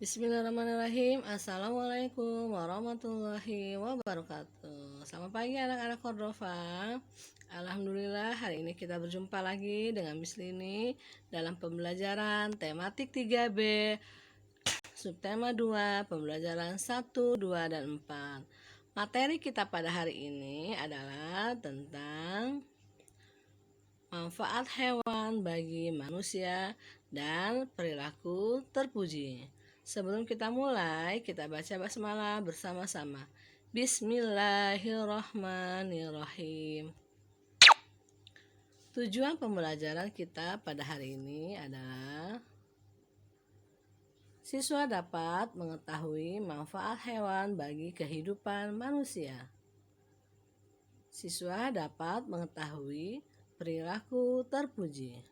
Bismillahirrahmanirrahim. Assalamualaikum warahmatullahi wabarakatuh. Selamat pagi anak-anak Cordova. Alhamdulillah hari ini kita berjumpa lagi dengan Miss Lini dalam pembelajaran tematik 3B, subtema 2, pembelajaran 1, 2, dan 4. Materi kita pada hari ini adalah tentang manfaat hewan bagi manusia dan perilaku terpuji. Sebelum kita mulai, kita baca basmalah bersama-sama. Bismillahirrahmanirrahim. Tujuan pembelajaran kita pada hari ini adalah siswa dapat mengetahui manfaat hewan bagi kehidupan manusia. Siswa dapat mengetahui perilaku terpuji.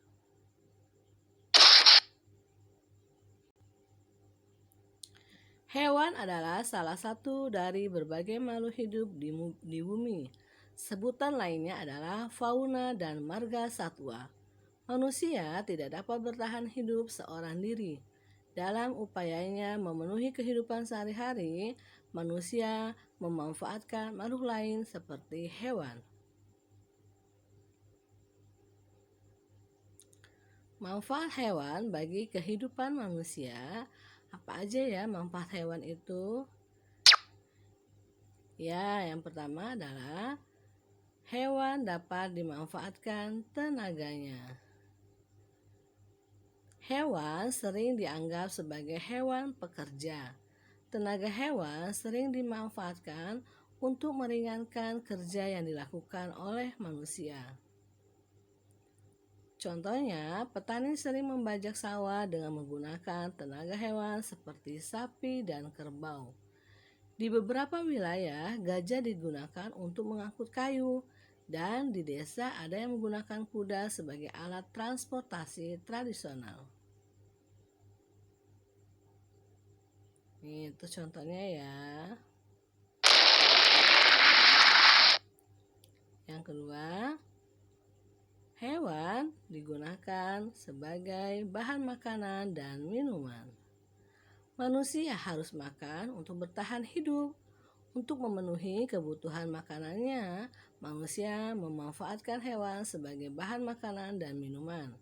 Hewan adalah salah satu dari berbagai makhluk hidup di bumi. Sebutan lainnya adalah fauna dan marga satwa. Manusia tidak dapat bertahan hidup seorang diri. Dalam upayanya memenuhi kehidupan sehari-hari, manusia memanfaatkan makhluk lain seperti hewan. Manfaat hewan bagi kehidupan manusia. Apa aja ya manfaat hewan itu? Ya, yang pertama adalah hewan dapat dimanfaatkan tenaganya. Hewan sering dianggap sebagai hewan pekerja. Tenaga hewan sering dimanfaatkan untuk meringankan kerja yang dilakukan oleh manusia. Contohnya, petani sering membajak sawah dengan menggunakan tenaga hewan seperti sapi dan kerbau. Di beberapa wilayah, gajah digunakan untuk mengangkut kayu, dan di desa ada yang menggunakan kuda sebagai alat transportasi tradisional. Itu contohnya ya. Yang kedua, hewan digunakan sebagai bahan makanan dan minuman. Manusia harus makan untuk bertahan hidup. Untuk memenuhi kebutuhan makanannya, manusia memanfaatkan hewan sebagai bahan makanan dan minuman.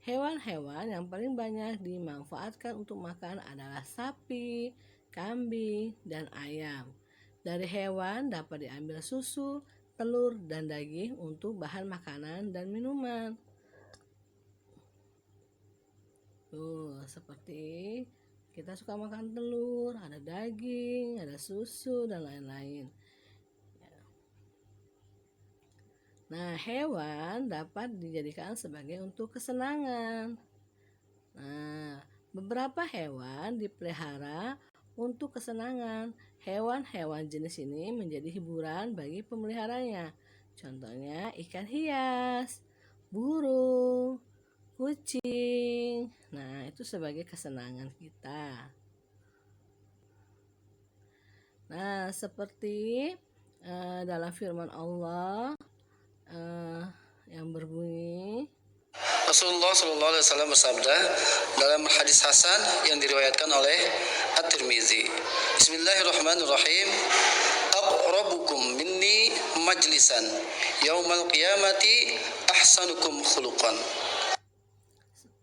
Hewan-hewan yang paling banyak dimanfaatkan untuk makan adalah sapi, kambing, dan ayam. Dari hewan dapat diambil susu, telur, dan daging untuk bahan makanan dan minuman. Seperti kita suka makan telur, ada daging, ada susu, dan lain-lain. Nah, hewan dapat dijadikan sebagai untuk kesenangan. Nah, beberapa hewan dipelihara untuk kesenangan. Hewan-hewan jenis ini menjadi hiburan bagi pemeliharanya. Contohnya ikan hias, burung, kucing. Nah, itu sebagai kesenangan kita. Nah, seperti dalam firman Allah yang berbunyi, Rasulullah SAW bersabda dalam hadis Hasan yang diriwayatkan oleh At-Tirmizi. Bismillahirrahmanirrahim. Aqrabukum minni majlisan yaumal qiyamati ahsanukum khuluqan.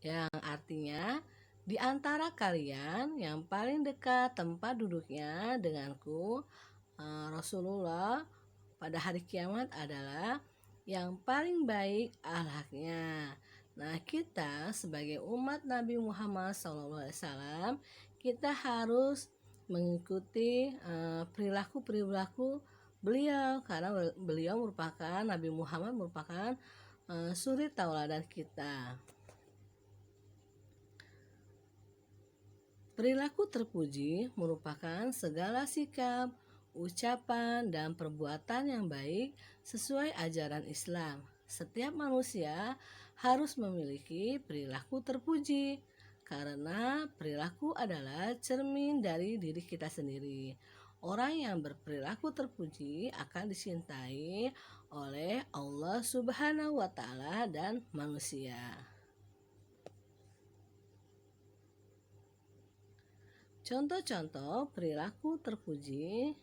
Yang artinya, di antara kalian yang paling dekat tempat duduknya denganku, Rasulullah, pada hari kiamat adalah yang paling baik akhlaknya. Nah, kita sebagai umat Nabi Muhammad SAW, kita harus mengikuti perilaku beliau, karena beliau merupakan, Nabi Muhammad merupakan suri tauladan kita. Perilaku terpuji merupakan segala sikap, ucapan, dan perbuatan yang baik sesuai ajaran Islam. Setiap manusia harus memiliki perilaku terpuji, karena perilaku adalah cermin dari diri kita sendiri. Orang yang berperilaku terpuji akan dicintai oleh Allah Subhanahu wa Ta'ala dan manusia. contoh-contoh perilaku terpuji.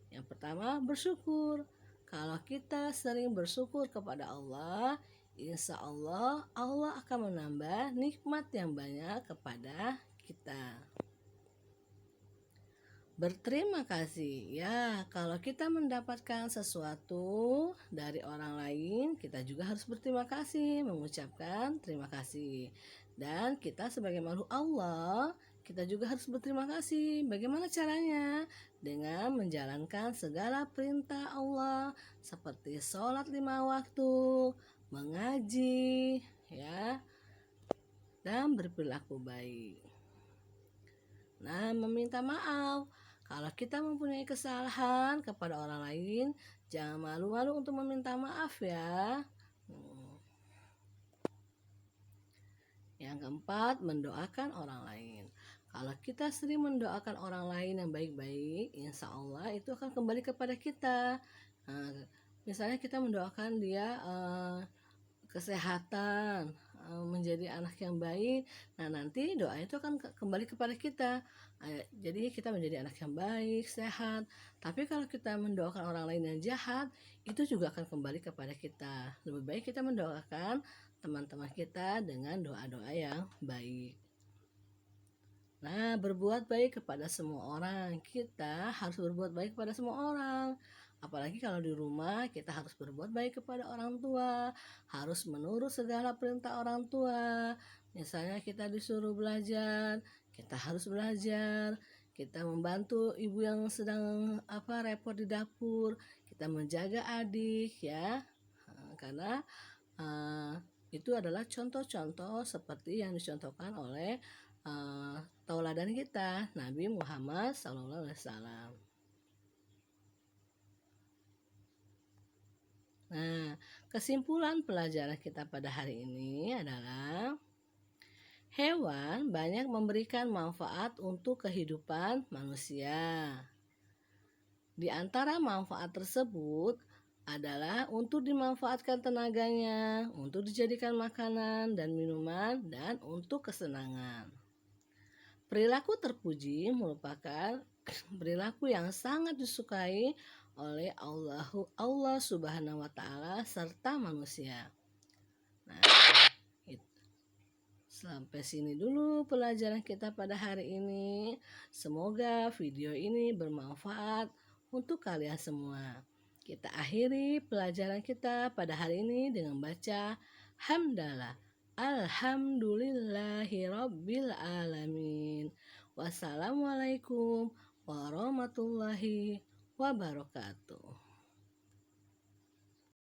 Yang pertama, bersyukur. Kalau kita sering bersyukur kepada Allah, insya Allah Allah akan menambah nikmat yang banyak kepada kita. Berterima kasih. Ya, kalau kita mendapatkan sesuatu dari orang lain, kita juga harus berterima kasih, mengucapkan terima kasih. Dan kita sebagai makhluk Allah, kita juga harus berterima kasih. Bagaimana caranya? Dengan menjalankan segala perintah Allah seperti sholat 5 waktu, mengaji, ya, dan berperilaku baik. Nah, meminta maaf. Kalau kita mempunyai kesalahan kepada orang lain, jangan malu-malu untuk meminta maaf ya. Yang keempat, mendoakan orang lain. Kalau kita sering mendoakan orang lain yang baik-baik, insya Allah itu akan kembali kepada kita. Nah, misalnya kita mendoakan dia kesehatan, menjadi anak yang baik. Nah, nanti doa itu akan kembali kepada kita. Jadi kita menjadi anak yang baik, sehat. Tapi kalau kita mendoakan orang lain yang jahat, itu juga akan kembali kepada kita. Lebih baik kita mendoakan teman-teman kita dengan doa-doa yang baik. Nah, berbuat baik kepada semua orang. Kita harus berbuat baik kepada semua orang. Apalagi kalau di rumah, kita harus berbuat baik kepada orang tua, harus menurut segala perintah orang tua. Misalnya kita disuruh belajar, kita harus belajar. Kita membantu ibu yang sedang repot di dapur, kita menjaga adik ya. Karena itu adalah contoh-contoh seperti yang dicontohkan oleh tauladan kita, Nabi Muhammad SAW. Nah, kesimpulan pelajaran kita pada hari ini adalah hewan banyak memberikan manfaat untuk kehidupan manusia. Di antara manfaat tersebut adalah untuk dimanfaatkan tenaganya, untuk dijadikan makanan dan minuman, dan untuk kesenangan. Perilaku terpuji merupakan perilaku yang sangat disukai oleh Allah Subhanahu wa Ta'ala serta manusia. Nah, sampai sini dulu pelajaran kita pada hari ini. Semoga video ini bermanfaat untuk kalian semua. Kita akhiri pelajaran kita pada hari ini dengan baca hamdalah. Alhamdulillahirabbil alamin. Wassalamualaikum warahmatullahi wabarakatuh.